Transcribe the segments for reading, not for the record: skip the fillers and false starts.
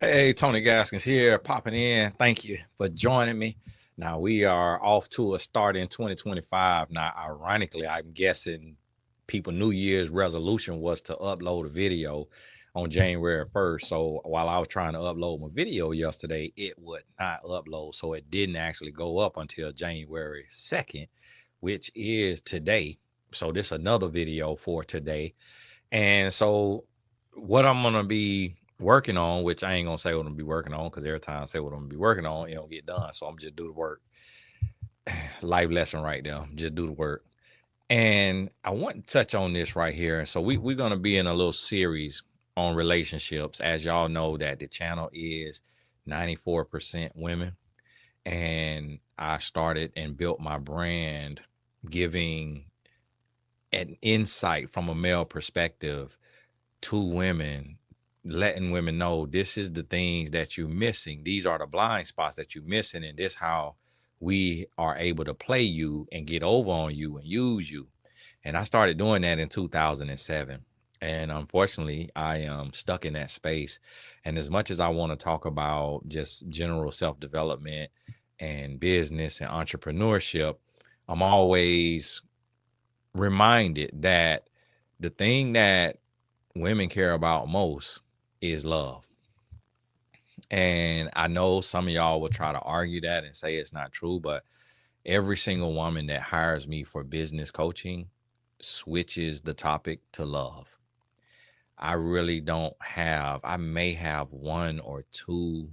Hey, Tony Gaskins here, popping in. Thank you for joining me. Now, we are off to a start in 2025. Now, ironically, I'm guessing people New Year's resolution was to upload a video on January 1st. So while I was trying to upload my video yesterday, it would not upload. So it didn't actually go up until January 2nd, which is today. So this is another video for today. And so what I'm gonna be working on, which I ain't gonna say what I'm gonna be working on, because every time I say what I'm gonna be working on, it don't get done. So I'm just do the work. Life lesson right there. Just do the work. And I want to touch on this right here. And so we're gonna be in a little series on relationships. As y'all know, that the channel is 94% women. And I started and built my brand giving an insight from a male perspective to women, letting women know this is the things that you're missing. These are the blind spots that you're missing, and this how we are able to play you and get over on you and use you. And I started doing that in 2007. And unfortunately, I am stuck in that space. And as much as I want to talk about just general self-development and business and entrepreneurship, I'm always reminded that the thing that women care about most is love. And I know some of y'all will try to argue that and say it's not true, but every single woman that hires me for business coaching switches the topic to love. I really don't have, I may have one or two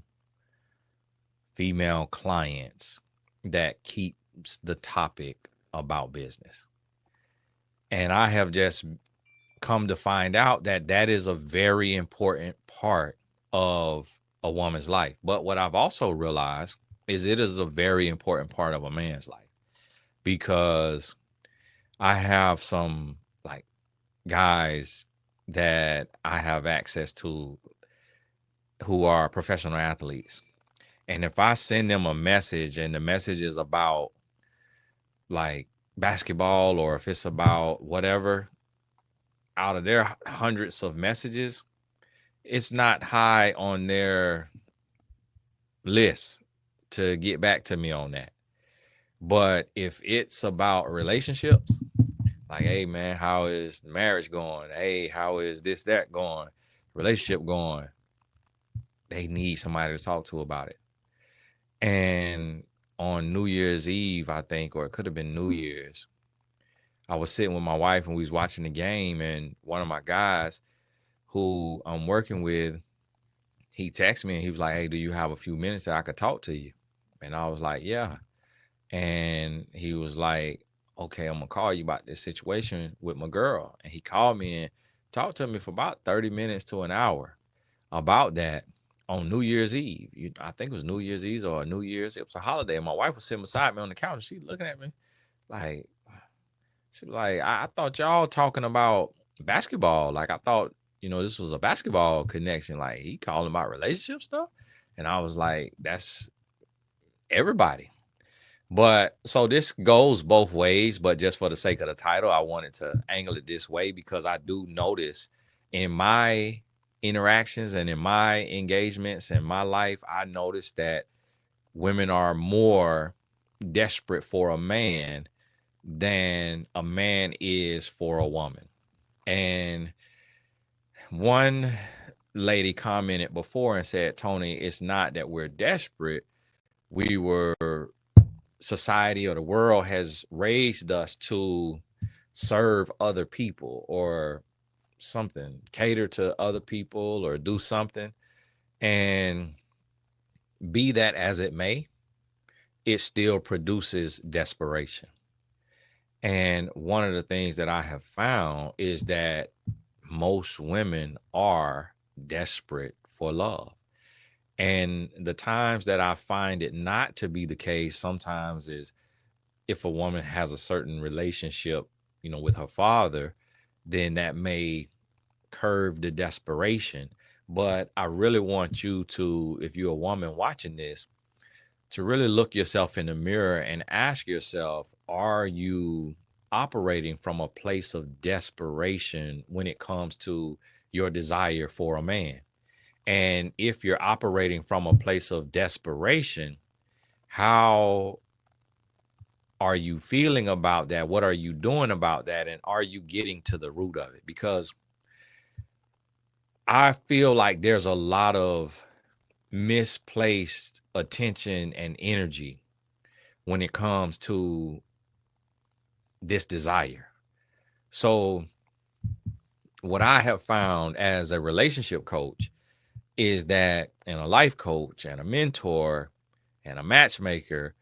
female clients that keeps the topic about business. And I have just come to find out that that is a very important part of a woman's life. But what I've also realized is it is a very important part of a man's life, because I have some like guys that I have access to who are professional athletes. And if I send them a message and the message is about like basketball, or if it's about whatever, out of their hundreds of messages, it's not high on their list to get back to me on that. But if it's about relationships, like, hey man, how is marriage going? Hey, how is this, that going? Relationship going? They need somebody to talk to about it. And on New Year's Eve, I think, or it could have been New Year's, I was sitting with my wife and we was watching the game, and one of my guys who I'm working with, he texted me and he was like, hey, do you have a few minutes that I could talk to you? And I was like, yeah. And he was like, okay, I'm gonna call you about this situation with my girl. And he called me and talked to me for about 30 minutes to an hour about that on New Year's Eve. I think it was New Year's Eve or New Year's. It was a holiday. My wife was sitting beside me on the couch and she looking at me like, she was like, I thought y'all talking about basketball. Like, I thought, this was a basketball connection. Like, he calling about relationship stuff. And I was like, that's everybody. But so this goes both ways, but just for the sake of the title, I wanted to angle it this way because I do notice in my interactions and in my engagements in my life, I notice that women are more desperate for a man than a man is for a woman. And one lady commented before and said, Tony, it's not that we're desperate. We were, society or the world has raised us to serve other people or something, cater to other people or do something. And be that as it may, it still produces desperation. And one of the things that I have found is that most women are desperate for love. And the times that I find it not to be the case sometimes is if a woman has a certain relationship, with her father, then that may curb the desperation. But I really want you to, if you're a woman watching this, to really look yourself in the mirror and ask yourself, are you operating from a place of desperation when it comes to your desire for a man? And if you're operating from a place of desperation, how are you feeling about that? What are you doing about that? And are you getting to the root of it? Because I feel like there's a lot of misplaced attention and energy when it comes to this desire. So, what I have found as a relationship coach is that, and a life coach and a mentor and a matchmaker,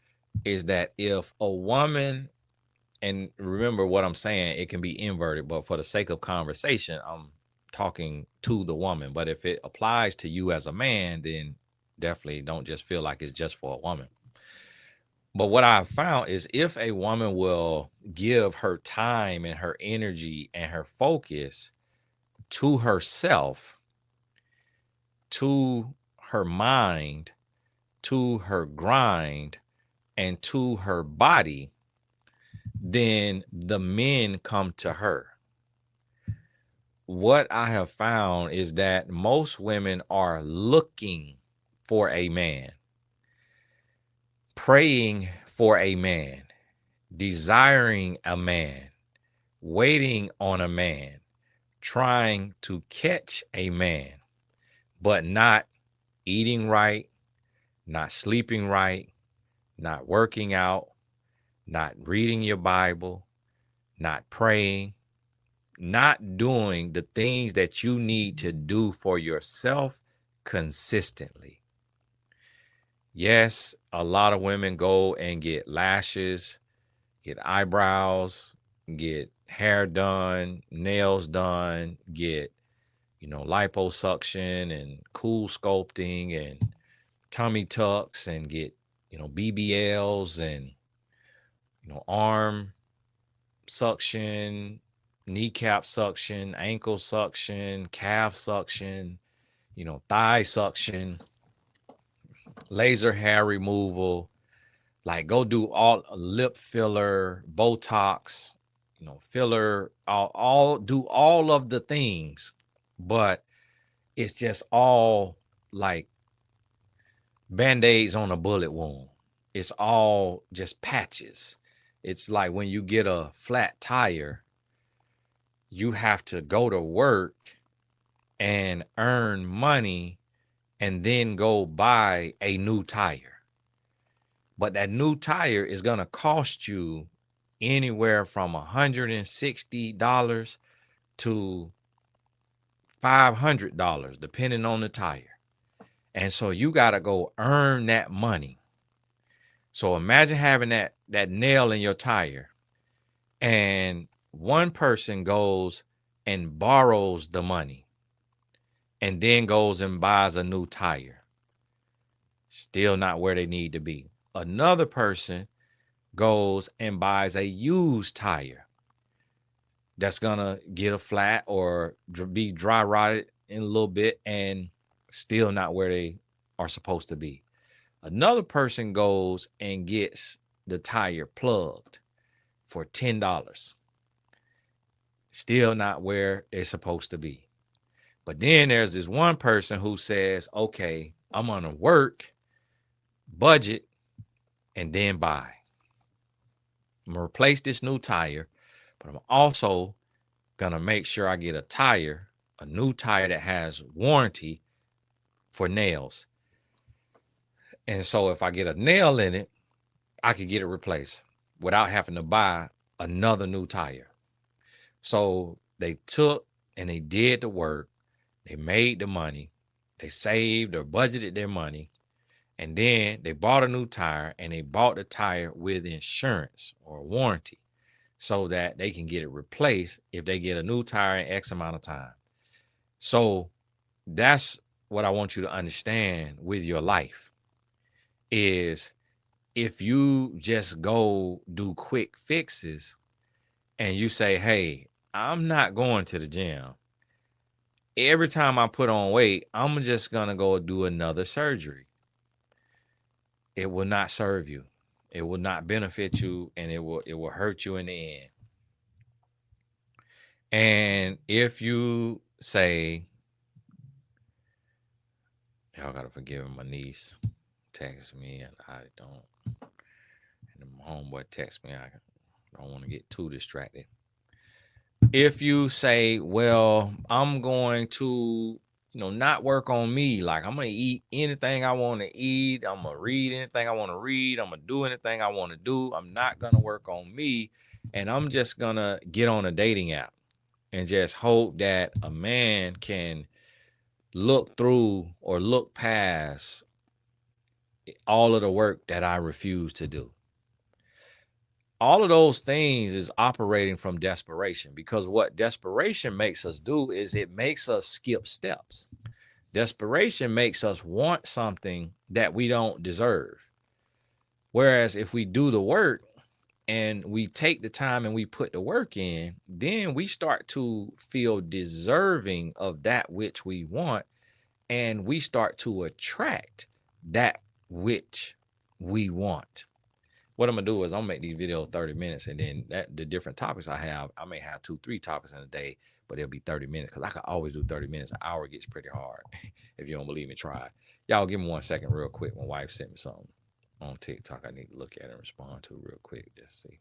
is that if a woman, and remember what I'm saying, it can be inverted, but for the sake of conversation, I'm talking to the woman. But if it applies to you as a man, then definitely don't just feel like it's just for a woman. But what I've found is if a woman will give her time and her energy and her focus to herself, to her mind, to her grind, and to her body, then the men come to her. What I have found is that most women are looking for a man, praying for a man, desiring a man, waiting on a man, trying to catch a man, but not eating right, not sleeping right, not working out, not reading your Bible, not praying, not doing the things that you need to do for yourself consistently. Yes, a lot of women go and get lashes, get eyebrows, get hair done, nails done, get, liposuction and cool sculpting and tummy tucks and get, BBLs and, arm suction, kneecap suction, ankle suction, calf suction, thigh suction, laser hair removal, like go do all lip filler, Botox, filler, all do all of the things, but it's just all like Band-Aids on a bullet wound. It's all just patches. It's like when you get a flat tire, you have to go to work and earn money and then go buy a new tire. But that new tire is going to cost you anywhere from $160 to $500, depending on the tire. And so you got to go earn that money. So imagine having that nail in your tire, and one person goes and borrows the money and then goes and buys a new tire. Still not where they need to be. Another person goes and buys a used tire that's gonna get a flat or be dry rotted in a little bit and still not where they are supposed to be. Another person goes and gets the tire plugged for $10. Still not where they're supposed to be. But then there's this one person who says, okay, I'm gonna work, budget, and then buy. I'm gonna replace this new tire, but I'm also gonna make sure I get a new tire that has warranty for nails. And so if I get a nail in it, I could get it replaced without having to buy another new tire. So they took and they did the work, they made the money, they saved or budgeted their money, and then they bought a new tire, and they bought the tire with insurance or warranty so that they can get it replaced if they get a new tire in X amount of time. So that's what I want you to understand with your life is if you just go do quick fixes and you say, hey, I'm not going to the gym. Every time I put on weight, I'm just going to go do another surgery. It will not serve you. It will not benefit you, and it will hurt you in the end. And if you say, Y'all gotta forgive my niece text me and I don't. And my homeboy text me. I don't want to get too distracted. If you say, well, I'm going to, not work on me. Like I'm gonna eat anything I want to eat. I'm gonna read anything I want to read. I'm gonna do anything I want to do. I'm not gonna work on me, and I'm just gonna get on a dating app and just hope that a man can look through or look past all of the work that I refuse to do. All of those things is operating from desperation, because what desperation makes us do is it makes us skip steps. Desperation makes us want something that we don't deserve. Whereas if we do the work and we take the time and we put the work in, then we start to feel deserving of that which we want, and we start to attract that which we want. What I'm gonna do is I'm gonna make these videos 30 minutes, and then the different topics I may have 2-3 topics in a day, but it'll be 30 minutes because I can always do 30 minutes. An hour gets pretty hard. If you don't believe me, try it. Y'all give me 1 second real quick. My wife sent me something on TikTok I need to look at and respond to real quick. Just see.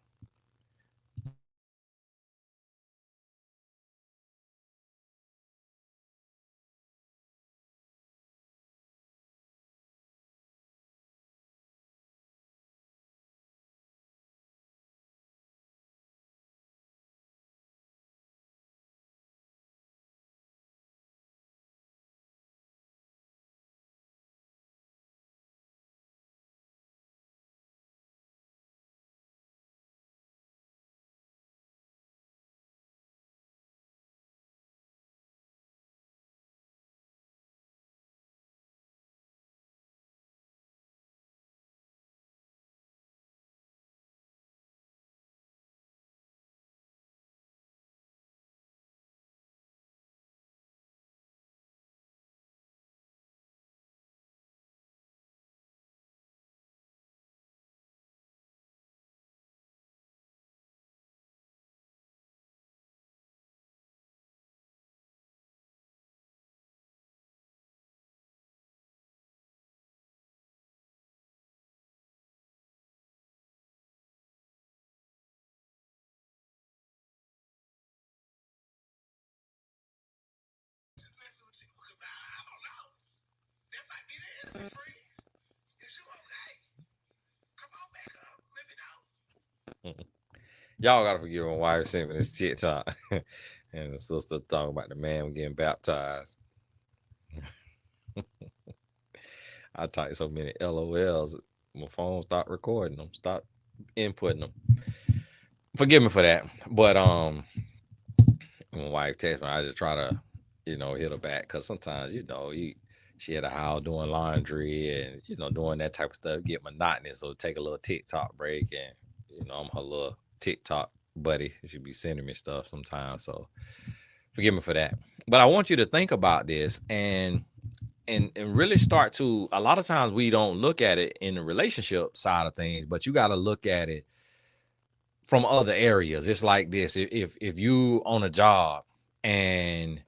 Y'all gotta forgive my wife sent me this TikTok. And the sister talking about the man getting baptized. I typed so many LOLs, my phone stopped recording them, stopped inputting them. Forgive me for that. But my wife texts me, I just try to, hit her back, because sometimes, she had a house doing laundry and doing that type of stuff, get monotonous. So take a little TikTok break, and I'm her little TikTok buddy. She be sending me stuff sometimes. So forgive me for that. But I want you to think about this and really start to, a lot of times we don't look at it in the relationship side of things, but you got to look at it from other areas. It's like this. If you on a job and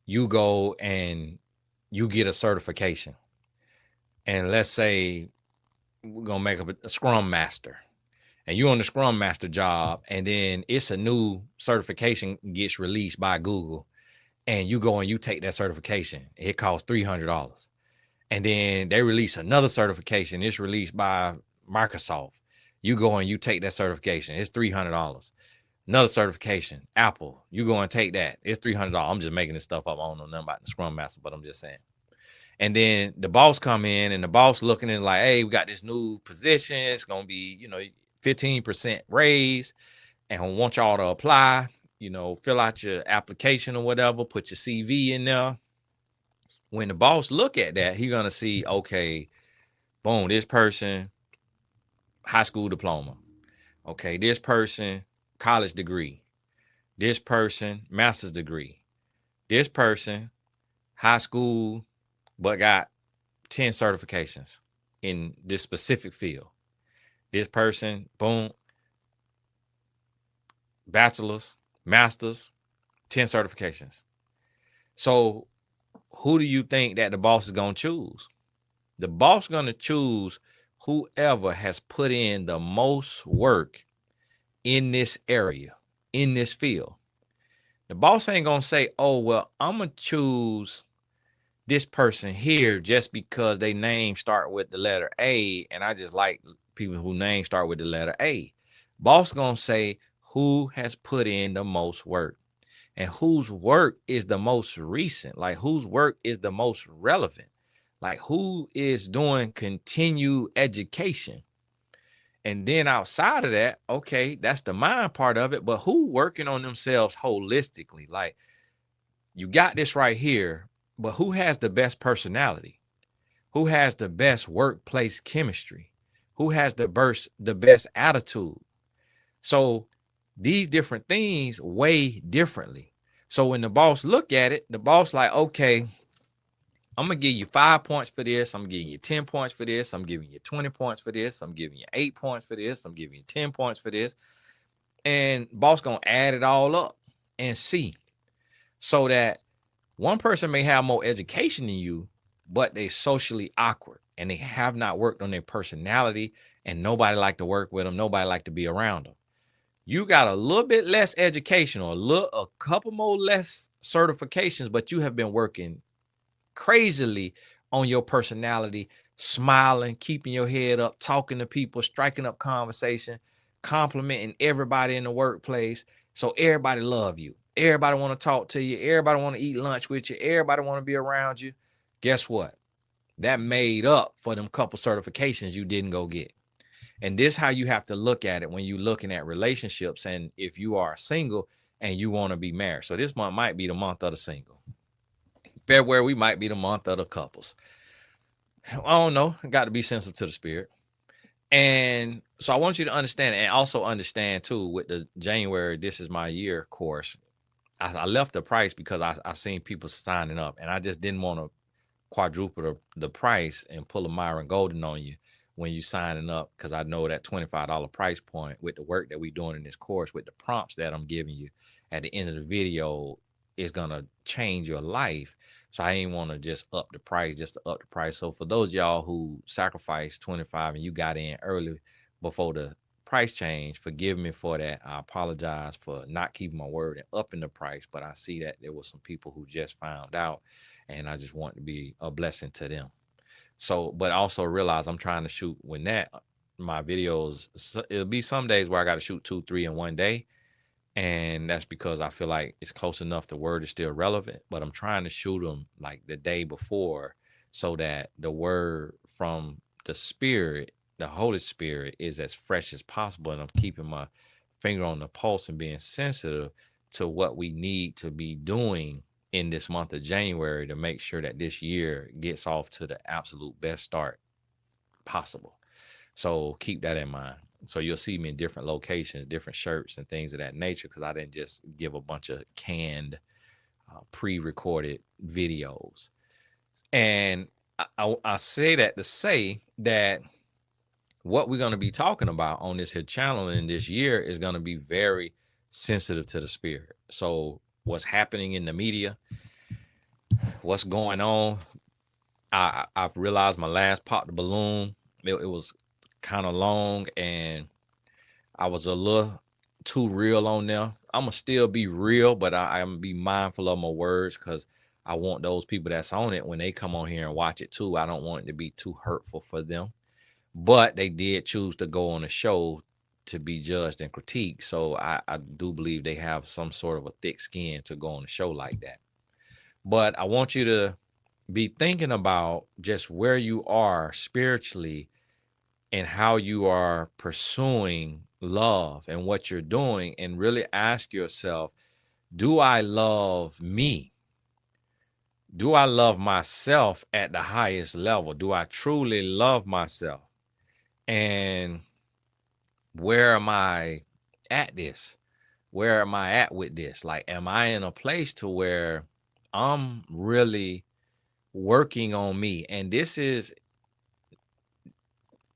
you go and you get a certification, and let's say we're gonna make up a scrum master, and you on the scrum master job, and then it's a new certification gets released by Google, and you go and you take that certification. It costs $300. And then they release another certification. It's released by Microsoft. You go and you take that certification. It's $300. Another certification, Apple. You go and take that. It's $300. I'm just making this stuff up. I don't know nothing about the Scrum Master, but I'm just saying. And then the boss come in, and the boss looking in like, hey, we got this new position. It's gonna be, 15% raise, and I want y'all to apply. Fill out your application or whatever. Put your CV in there. When the boss look at that, he gonna see, okay, boom, this person high school diploma. Okay, this person college degree. This person master's degree. This person high school but got 10 certifications in this specific field. This person, boom, bachelor's, master's, 10 certifications. So who do you think that the boss is going to choose? The boss going to choose whoever has put in the most work in this area, in this field. The boss ain't going to say, oh, well, I'm going to choose this person here just because they name start with the letter A, and I just like people whose names start with the letter A. Boss going to say who has put in the most work and whose work is the most recent, like whose work is the most relevant, like who is doing continued education. And then outside of that, okay, that's the mind part of it, but who working on themselves holistically? Like, you got this right here, but who has the best personality? Who has the best workplace chemistry? Who has the best attitude? So these different things weigh differently. So when the boss look at it, the boss like, okay, I'm going to give you 5 points for this. I'm giving you 10 points for this. I'm giving you 20 points for this. I'm giving you 8 points for this. I'm giving you 10 points for this. And boss going to add it all up and see. So that one person may have more education than you, but they socially awkward and they have not worked on their personality and nobody like to work with them. Nobody like to be around them. You got a little bit less education or a couple more less certifications, but you have been working crazily on your personality, smiling, keeping your head up, talking to people, striking up conversation, complimenting everybody in the workplace. So everybody love you. Everybody want to talk to you. Everybody want to eat lunch with you. Everybody want to be around you. Guess what? That made up for them couple certifications you didn't go get. And this is how you have to look at it when you're looking at relationships. And if you are single and you want to be married. So this month might be the month of the single. February, we might be the month of the couples. I don't know. Got to be sensitive to the spirit. And so I want you to understand, and also understand too, with the January, this is my year course. I left the price because I seen people signing up, and I just didn't want to quadruple the price and pull a Myron Golden on you when you signing up, because I know that $25 price point with the work that we're doing in this course, with the prompts that I'm giving you at the end of the video, is gonna change your life. So I didn't want to just up the price just to up the price. So for those of y'all who sacrificed 25 and you got in early before the price change, forgive me for that. I apologize for not keeping my word and upping the price, but I see that there were some people who just found out, and I just want to be a blessing to them. So, but also realize I'm trying to shoot when that my videos, it'll be some days where I got to shoot 2, 3 in one day. And that's because I feel like it's close enough. The word is still relevant, but I'm trying to shoot them like the day before so that the word from the spirit, the Holy Spirit, is as fresh as possible. And I'm keeping my finger on the pulse and being sensitive to what we need to be doing in this month of January to make sure that this year gets off to the absolute best start possible. So keep that in mind. So you'll see me in different locations, different shirts and things of that nature, because I didn't just give a bunch of canned, pre-recorded videos. And I say that to say that what we're going to be talking about on this here channel in this year is going to be very sensitive to the spirit. So what's happening in the media, what's going on. I've realized my last Pop the Balloon, it was kind of long and I was a little too real on there. I'm gonna still be real, but I'm gonna be mindful of my words, because I want those people that's on it, when they come on here and watch it too, I don't want it to be too hurtful for them. But they did choose to go on the show to be judged and critiqued. So I do believe they have some sort of a thick skin to go on the show like that. But I want you to be thinking about just where you are spiritually and how you are pursuing love and what you're doing, and really ask yourself, do I love me? Do I love myself at the highest level? Do I truly love myself? And where am I at this? Where am I at with this? Like, am I in a place to where I'm really working on me? And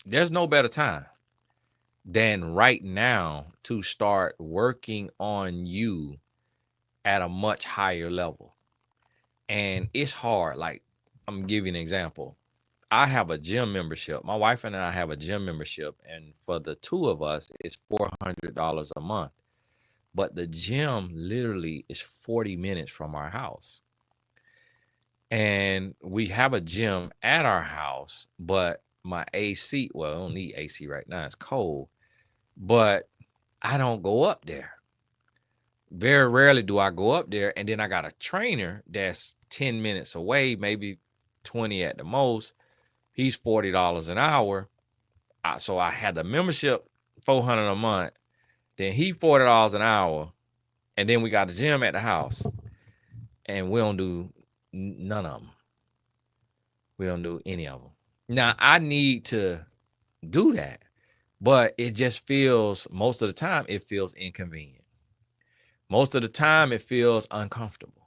there's no better time than right now to start working on you at a much higher level. And it's hard. Like, I'm gonna give you an example. I have a gym membership. My wife and I have a gym membership, and for the two of us, it's $400 a month. But the gym literally is 40 minutes from our house. And we have a gym at our house, but my AC, well, I don't need AC right now, it's cold, but I don't go up there. Very rarely do I go up there. And then I got a trainer that's 10 minutes away, maybe 20 at the most. He's $40 an hour. So I had the membership, $400 a month. Then he $40 an hour. And then we got a gym at the house. And we don't do none of them. We don't do any of them. Now, I need to do that, but it just feels, most of the time, it feels inconvenient. Most of the time, it feels uncomfortable.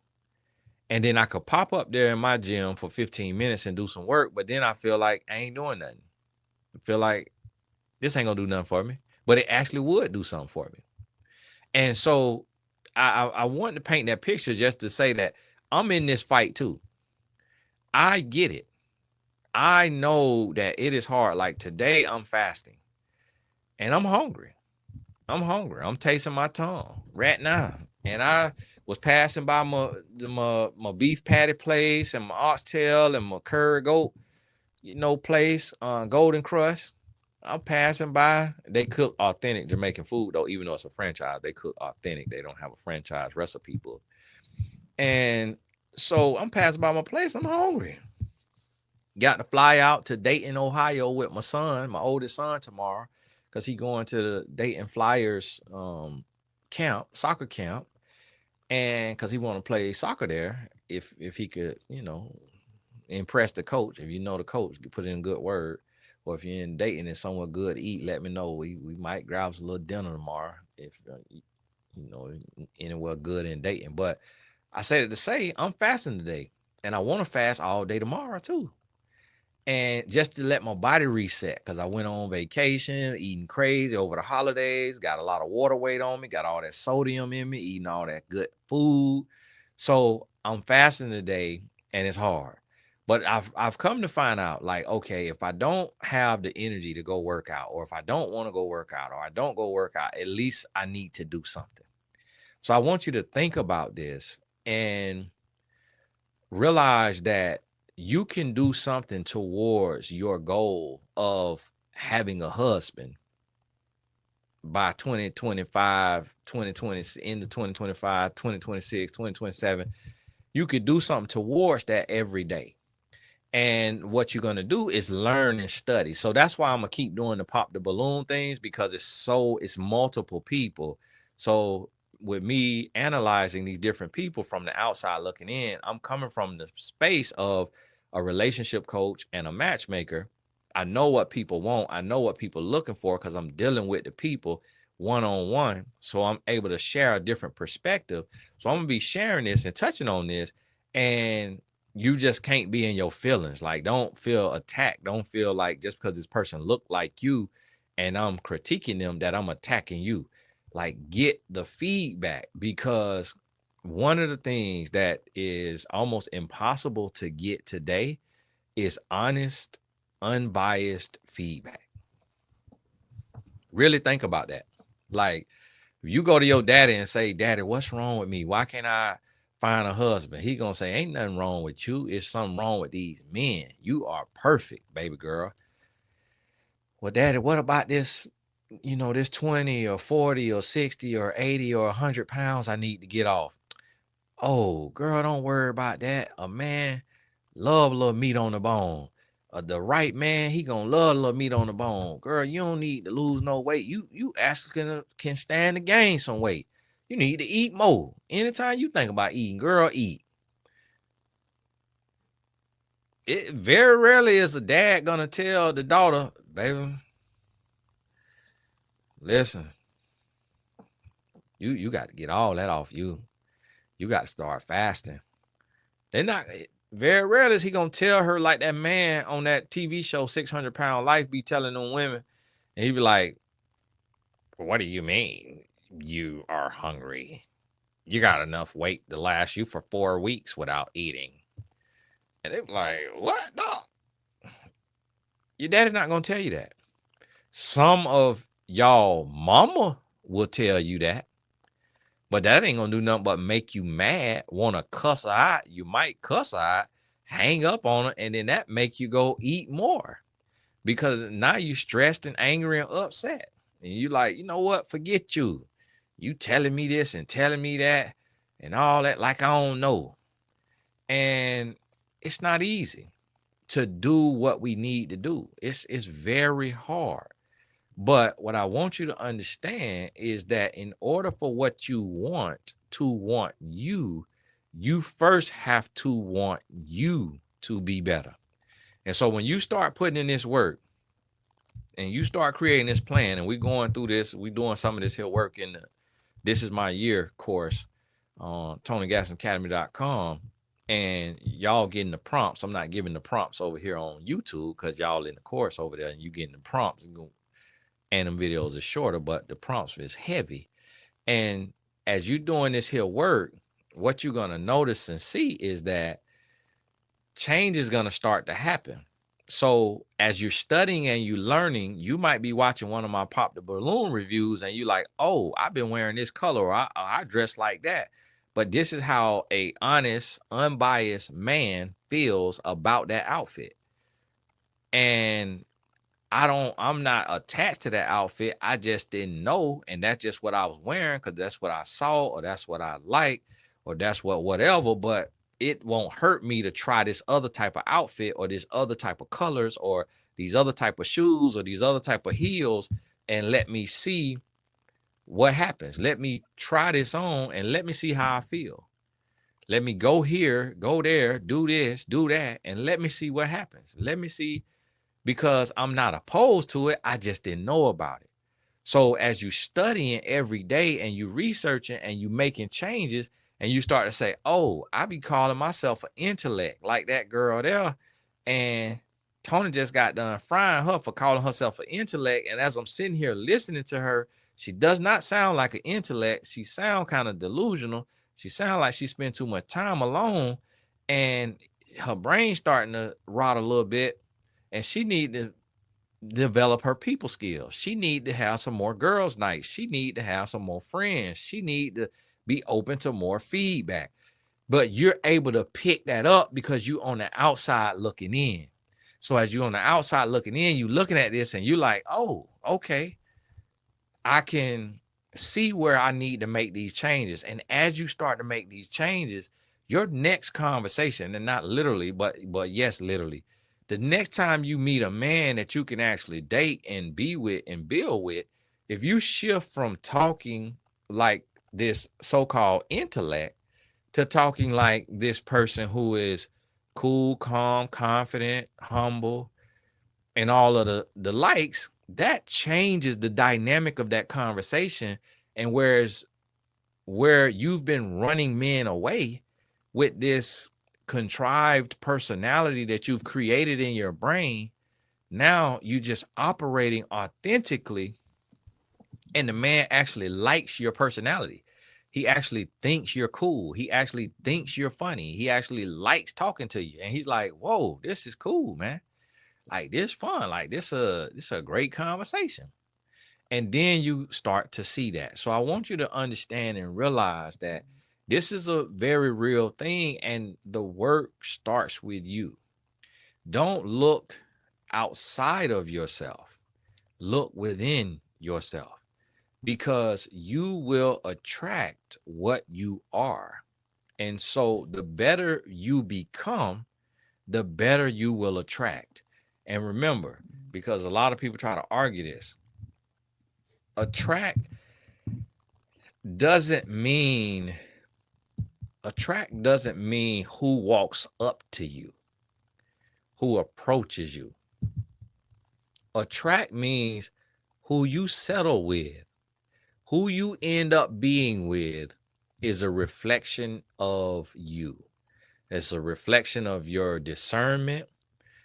And then I could pop up there in my gym for 15 minutes and do some work, but then I feel like I ain't doing nothing. I feel like this ain't gonna do nothing for me, but it actually would do something for me. And so I wanted to paint that picture just to say that I'm in this fight too. I get it. I know that it is hard. Like today, I'm fasting and I'm hungry. I'm tasting my tongue right now. And I was passing by my beef patty place and my oxtail and my curry goat, place, Golden Crust. I'm passing by. They cook authentic Jamaican food, though, even though it's a franchise. They cook authentic. They don't have a franchise recipe book. And so I'm passing by my place. I'm hungry. Got to fly out to Dayton, Ohio with my son, my oldest son, tomorrow, because he going to the Dayton Flyers camp, soccer camp, and because he want to play soccer there. If he could, impress the coach. If you know the coach, you put in a good word. Or if you're in Dayton and somewhere good to eat, let me know. We might grab some little dinner tomorrow if anywhere good in Dayton. But I said it to say I'm fasting today, and I want to fast all day tomorrow too. And just to let my body reset, because I went on vacation, eating crazy over the holidays, got a lot of water weight on me, got all that sodium in me, eating all that good food. So I'm fasting today, and it's hard. But I've come to find out, like, okay, if I don't have the energy to go work out, or if I don't want to go work out, or I don't go work out, at least I need to do something. So I want you to think about this and realize that you can do something towards your goal of having a husband by 2025, 2020, into 2025, 2026, 2027. You could do something towards that every day. And what you're going to do is learn and study. So that's why I'm going to keep doing the pop the balloon things, because it's multiple people. So with me analyzing these different people from the outside looking in, I'm coming from the space of a relationship coach and a matchmaker. I know what people want. I know what people are looking for because I'm dealing with the people one-on-one. So I'm able to share a different perspective. So I'm going to be sharing this and touching on this, and you just can't be in your feelings. Like, don't feel attacked. Don't feel like just because this person looked like you and I'm critiquing them that I'm attacking you. Like, get the feedback, because one of the things that is almost impossible to get today is honest, unbiased feedback. Really think about that. Like, if you go to your daddy and say, "Daddy, what's wrong with me? Why can't I find a husband?" He gonna say, "Ain't nothing wrong with you. It's something wrong with these men. You are perfect, baby girl." Well, Daddy, what about this, this 20 or 40 or 60 or 80 or 100 pounds I need to get off? Oh, girl, don't worry about that. A man love a little meat on the bone. The right man, he gonna love a little meat on the bone. Girl, you don't need to lose no weight. You actually can stand to gain some weight. You need to eat more. Anytime you think about eating, girl, eat. It very rarely is a dad gonna tell the daughter, "Baby, listen, you got to get all that off you. You got to start fasting." They're not, very rarely is he gonna tell her like that man on that TV show 600 Pound Life be telling them women, and he be like, "What do you mean you are hungry? you got enough weight to last you for 4 weeks without eating. And they're like, what? No. Your daddy not going to tell you that. Some of y'all mama will tell you that. But that ain't going to do nothing but make you mad, want to cuss her out. You might cuss her out, hang up on her, and then that make you go eat more. Because now you stressed and angry and upset. And you like, you know what? Forget you. You telling me this and telling me that and all that like I don't know. And it's not easy to do what we need to do. It's very hard. But what I want you to understand is that in order for what you want to want you, you first have to want you to be better. And so when you start putting in this work and you start creating this plan, and we're going through this, we're doing some of this here work in the This Is My Year course on TonyGadsonAcademy.com, and y'all getting the prompts. I'm not giving the prompts over here on YouTube because y'all in the course over there and you getting the prompts. And them videos are shorter, but the prompts is heavy. And as you're doing this here work, what you're going to notice and see is that change is going to start to happen. So as you're studying and you're learning, you might be watching one of my Pop the Balloon reviews and you like, oh, I've been wearing this color, or I dress like that. But this is how a honest, unbiased man feels about that outfit. And I'm not attached to that outfit. I just didn't know. And that's just what I was wearing because that's what I saw, or that's what I like, or that's whatever. But it won't hurt me to try this other type of outfit, or this other type of colors, or these other type of shoes, or these other type of heels, and let me see what happens. Let me try this on and let me see how I feel. Let me go here, go there, do this, do that, and let me see what happens. Let me see. Because I'm not opposed to it, I just didn't know about it. So as you studying every day and you researching and you making changes, and you start to say, oh, I be calling myself an intellect like that girl there. And Tony just got done frying her for calling herself an intellect. And as I'm sitting here listening to her, she does not sound like an intellect. She sound kind of delusional. She sound like she spent too much time alone, and her brain starting to rot a little bit. And she need to develop her people skills. She need to have some more girls' nights. She need to have some more friends. She need to be open to more feedback. But you're able to pick that up because you on the outside looking in. So as you're on the outside looking in, you looking at this and you're like, oh, okay, I can see where I need to make these changes. And as you start to make these changes, your next conversation, and not literally, but yes, literally, the next time you meet a man that you can actually date and be with and build with, if you shift from talking like this so-called intellect to talking like this person who is cool, calm, confident, humble, and all of the likes, that changes the dynamic of that conversation. And whereas where you've been running men away with this contrived personality that you've created in your brain, now you just operating authentically, and the man actually likes your personality. He actually thinks you're cool. He actually thinks you're funny. He actually likes talking to you, and he's like, whoa, this is cool, man. Like, this fun. Like, this a great conversation. And then you start to see that. So I want you to understand and realize that this is a very real thing, and the work starts with you. Don't look outside of yourself. Look within yourself, because you will attract what you are. And so the better you become, the better you will attract. And remember, because a lot of people try to argue this, attract doesn't mean who walks up to you, who approaches you. Attract means who you settle with, who you end up being with is a reflection of you. It's a reflection of your discernment.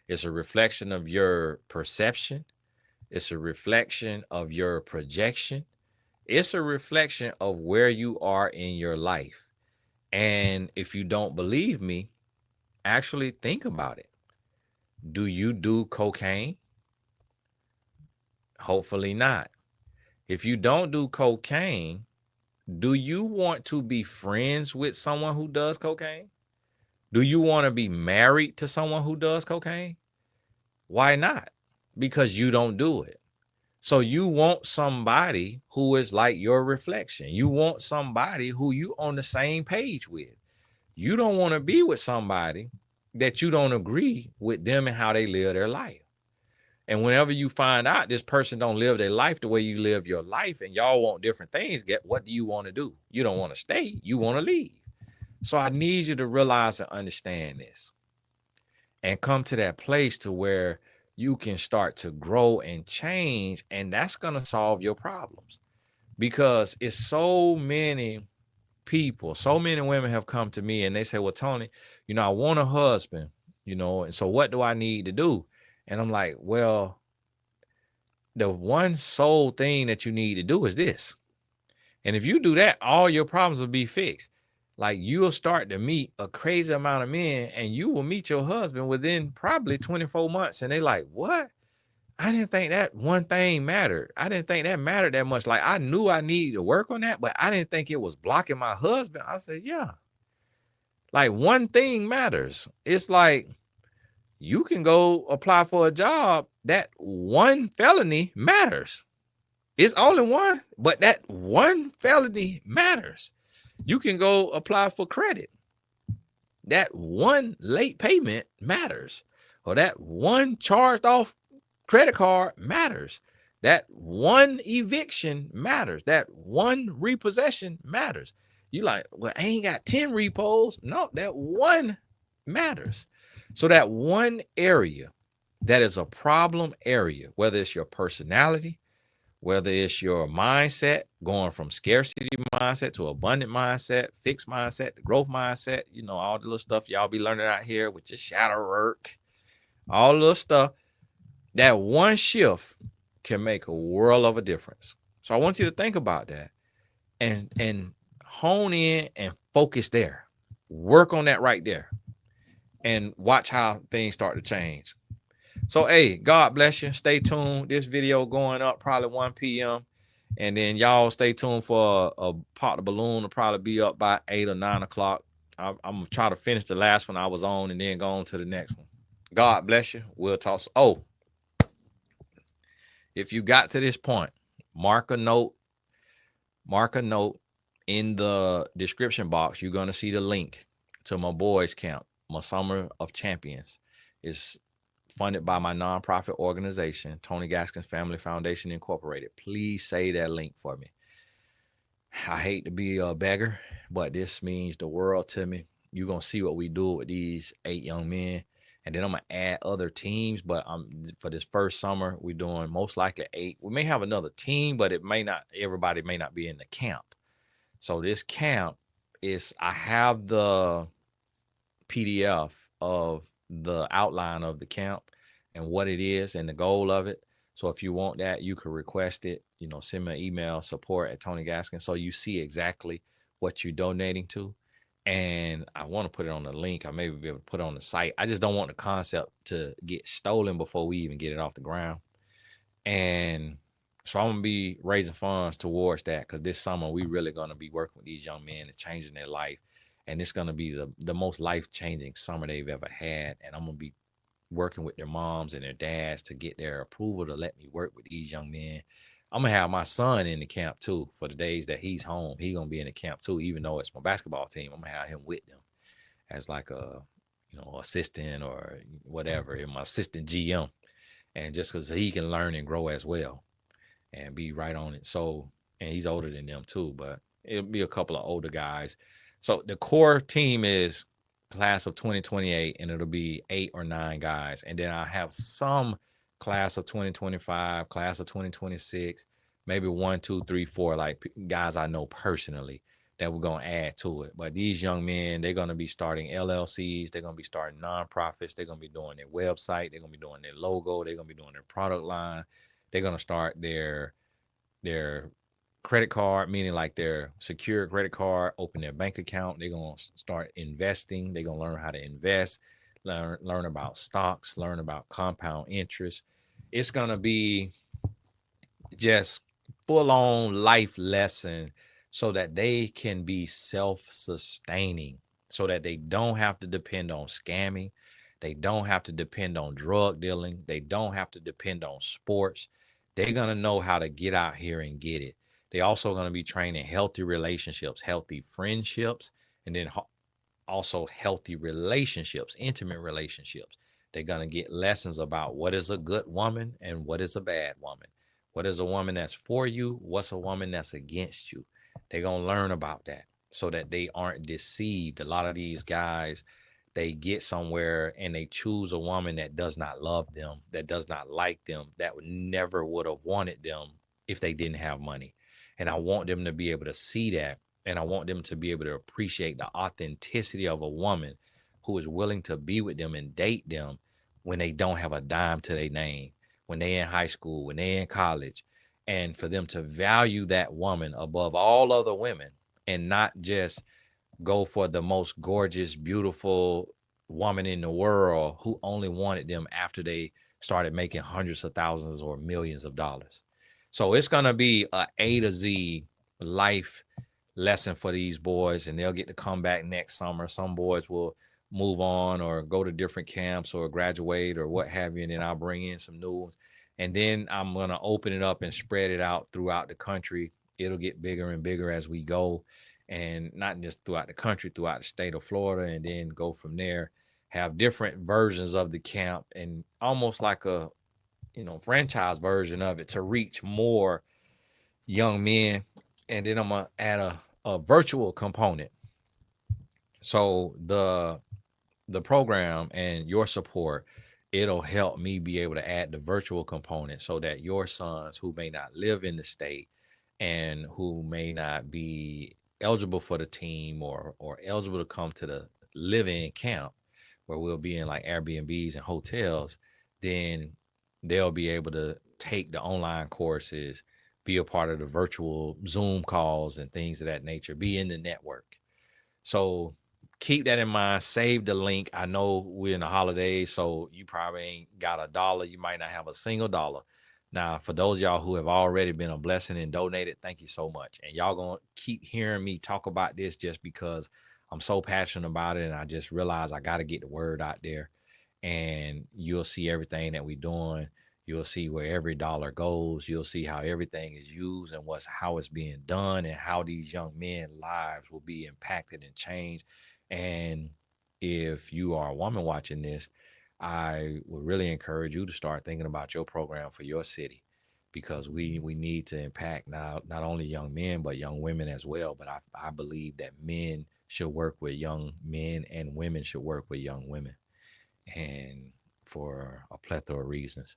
It's a reflection of your perception. It's a reflection of your projection. It's a reflection of where you are in your life. And if you don't believe me, actually think about it. Do you do cocaine? Hopefully not. If you don't do cocaine, do you want to be friends with someone who does cocaine? Do you want to be married to someone who does cocaine? Why not? Because you don't do it. So you want somebody who is like your reflection. You want somebody who you on the same page with. You don't want to be with somebody that you don't agree with them and how they live their life. And whenever you find out this person don't live their life the way you live your life and y'all want different things, what do you want to do? You don't want to stay. You want to leave. So I need you to realize and understand this and come to that place to where you can start to grow and change. And that's going to solve your problems, because it's so many people, so many women have come to me and they say, well, Tony, I want a husband, and so what do I need to do? And I'm like, well, the one sole thing that you need to do is this. And if you do that, all your problems will be fixed. Like, you'll start to meet a crazy amount of men and you will meet your husband within probably 24 months. And they like, what? I didn't think that one thing mattered. I didn't think that mattered that much. Like, I knew I needed to work on that, but I didn't think it was blocking my husband. I said, yeah. Like, one thing matters. It's like, you can go apply for a job. That one felony matters. It's only one, but that one felony matters. You can go apply for credit. That one late payment matters. Or that one charged off credit card matters. That one eviction matters. That one repossession matters. You like, well, I ain't got 10 repos. No, that one matters. So that one area that is a problem area, whether it's your personality, whether it's your mindset, going from scarcity mindset to abundant mindset, fixed mindset, the growth mindset, all the little stuff y'all be learning out here with your shadow work, all the little stuff, that one shift can make a world of a difference. So I want you to think about that and hone in and focus there. Work on that right there and watch how things start to change. So, hey, God bless you. Stay tuned. This video going up probably 1 p.m. And then y'all stay tuned for a Pop the Balloon. Will probably be up by 8 or 9 o'clock. I'm going to try to finish the last one I was on and then go on to the next one. God bless you. We'll talk. Oh, if you got to this point, mark a note in the description box. You're going to see the link to my boys camp, my Summer of Champions. It's funded by my nonprofit organization, Tony Gaskins Family Foundation Incorporated. Please say that link for me. I hate to be a beggar, but this means the world to me. You're going to see what we do with these 8 young men. And then I'm going to add other teams. But for this first summer, we're doing most likely 8. We may have another team, but everybody may not be in the camp. So this camp I have the PDF of the outline of the camp and what it is and the goal of it. So if you want that, you can request it, send me an email, support@Tony Gaskins, so you see exactly what you're donating to. And I want to put it on the link. I may be able to put it on the site. I just don't want the concept to get stolen before we even get it off the ground. And so I'm going to be raising funds towards that, because this summer we really going to be working with these young men and changing their life. And it's going to be the most life-changing summer they've ever had. And I'm going to be working with their moms and their dads to get their approval to let me work with these young men. I'm going to have my son in the camp too. For the days that he's home, he's going to be in the camp too, even though it's my basketball team. I'm going to have him with them as like a, assistant or whatever, my assistant GM. And just because he can learn and grow as well and be right on it. So, and he's older than them too, but it'll be a couple of older guys. So the core team is class of 2028, and it'll be 8 or 9 guys. And then I have some class of 2025, class of 2026, maybe 1, 2, 3, 4, like guys I know personally that we're going to add to it. But these young men, they're going to be starting LLCs. They're going to be starting nonprofits. They're going to be doing their website. They're going to be doing their logo. They're going to be doing their product line. They're going to start their credit card, meaning like their secure credit card, open their bank account. They're going to start investing. They're going to learn how to invest, learn about stocks, learn about compound interest. It's going to be just full on life lesson so that they can be self-sustaining, so that they don't have to depend on scamming. They don't have to depend on drug dealing. They don't have to depend on sports. They're going to know how to get out here and get it. They also going to be trained in healthy relationships, healthy friendships, and then also healthy relationships, intimate relationships. They're going to get lessons about what is a good woman and what is a bad woman. What is a woman that's for you? What's a woman that's against you? They're going to learn about that so that they aren't deceived. A lot of these guys, they get somewhere and they choose a woman that does not love them, that does not like them, that never would have wanted them if they didn't have money. And I want them to be able to see that. And I want them to be able to appreciate the authenticity of a woman who is willing to be with them and date them when they don't have a dime to their name, when they're in high school, when they're in college, and for them to value that woman above all other women and not just go for the most gorgeous, beautiful woman in the world who only wanted them after they started making hundreds of thousands or millions of dollars. So it's going to be A to Z life lesson for these boys, and they'll get to come back next summer. Some boys will move on or go to different camps or graduate or what have you, and then I'll bring in some new ones. And then I'm going to open it up and spread it out throughout the country. It'll get bigger and bigger as we go, and not just throughout the country, throughout the state of Florida, and then go from there. Have different versions of the camp and almost like a, franchise version of it to reach more young men. And then I'm going to add a virtual component. So the program and your support, it'll help me be able to add the virtual component so that your sons who may not live in the state and who may not be eligible for the team or eligible to come to the live-in camp where we'll be in like Airbnbs and hotels, then they'll be able to take the online courses, be a part of the virtual Zoom calls and things of that nature, be in the network. So keep that in mind. Save the link. I know we're in the holidays, so you probably ain't got a dollar. You might not have a single dollar. Now, for those of y'all who have already been a blessing and donated, thank you so much. And y'all gonna keep hearing me talk about this just because I'm so passionate about it, and I just realized I got to get the word out there. And you'll see everything that we're doing. You'll see where every dollar goes. You'll see how everything is used and how it's being done and how these young men's lives will be impacted and changed. And if you are a woman watching this, I would really encourage you to start thinking about your program for your city, because we need to impact not only young men, but young women as well. But I believe that men should work with young men and women should work with young women, and for a plethora of reasons.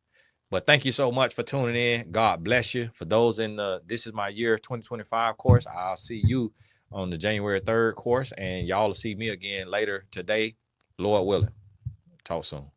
But thank you so much for tuning in. God bless you. For those in the This Is My Year 2025 course, I'll see you on the January 3rd course, and y'all will see me again later today, Lord willing. Talk soon.